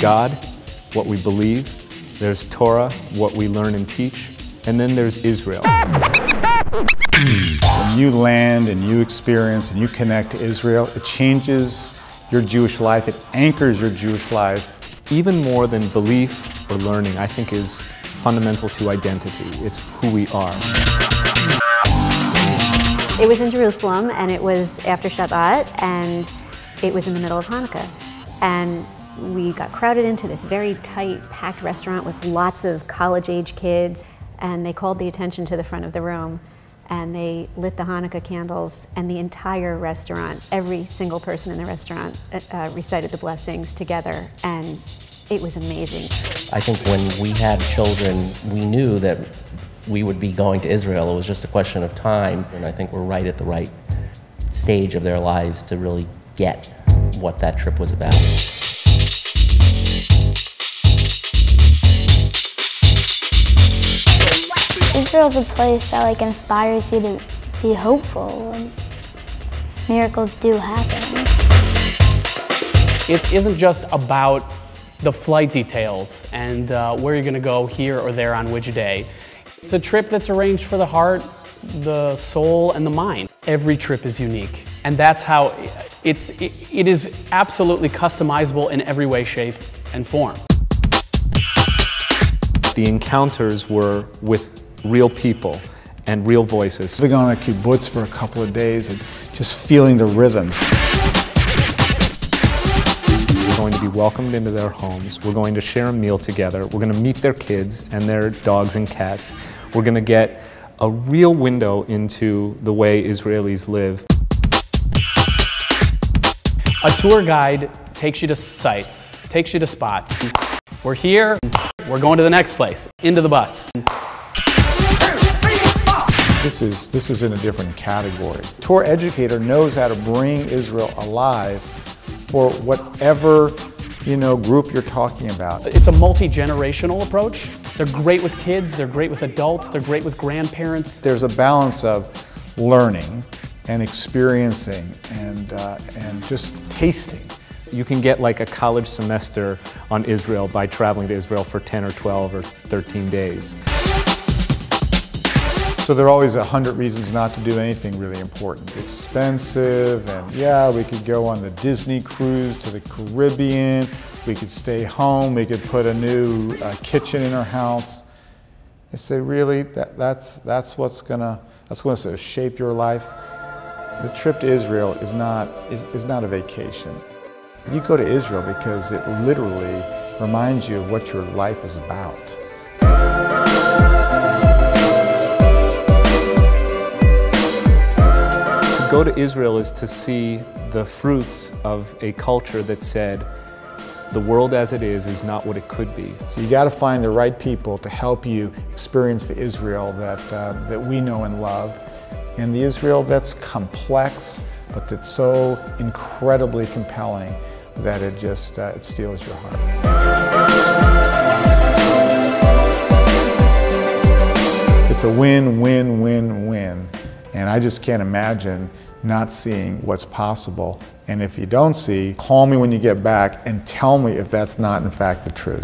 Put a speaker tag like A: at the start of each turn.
A: God, what we believe, there's Torah, what we learn and teach, and then there's Israel.
B: When you land and you experience and you connect to Israel, it changes your Jewish life, it anchors your Jewish life.
A: Even more than belief or learning, I think is fundamental to identity. It's who we are.
C: It was in Jerusalem, and it was after Shabbat, and it was in the middle of Hanukkah. And we got crowded into this very tight, packed restaurant with lots of college-age kids, and they called the attention to the front of the room, and they lit the Hanukkah candles, and the entire restaurant, every single person in the restaurant recited the blessings together, and it was amazing.
D: I think when we had children, we knew that we would be going to Israel. It was just a question of time, and I think we're right at the right stage of their lives to really get what that trip was about.
E: Israel's a place that inspires you to be hopeful, and miracles do happen.
F: It isn't just about the flight details and where you're going to go here or there on which day. It's a trip that's arranged for the heart, the soul, and the mind. Every trip is unique, and that's how it is absolutely customizable in every way, shape, and form.
A: The encounters were with real people and real voices.
B: We're going to kibbutz for a couple of days and just feeling the rhythms.
A: We're going to be welcomed into their homes. We're going to share a meal together. We're going to meet their kids and their dogs and cats. We're going to get a real window into the way Israelis live.
F: A tour guide takes you to sites, takes you to spots. We're here, we're going to the next place, into the bus.
B: This is in a different category. Tour educator knows how to bring Israel alive for whatever group you're talking about.
F: It's a multi-generational approach. They're great with kids, they're great with adults, they're great with grandparents.
B: There's a balance of learning and experiencing and just tasting.
A: You can get like a college semester on Israel by traveling to Israel for 10 or 12 or 13 days.
B: So there are always 100 reasons not to do anything really important. It's expensive, and yeah, we could go on the Disney cruise to the Caribbean, we could stay home, we could put a new kitchen in our house. I say, really, that's what's going to shape your life? The trip to Israel is not a vacation. You go to Israel because it literally reminds you of what your life is about.
A: To go to Israel is to see the fruits of a culture that said, the world as it is not what it could be.
B: So you got to find the right people to help you experience the Israel that we know and love, and the Israel that's complex, but that's so incredibly compelling that it just it steals your heart. It's a win, win, win, win, and I just can't imagine not seeing what's possible. And if you don't see, call me when you get back and tell me if that's not in fact the truth.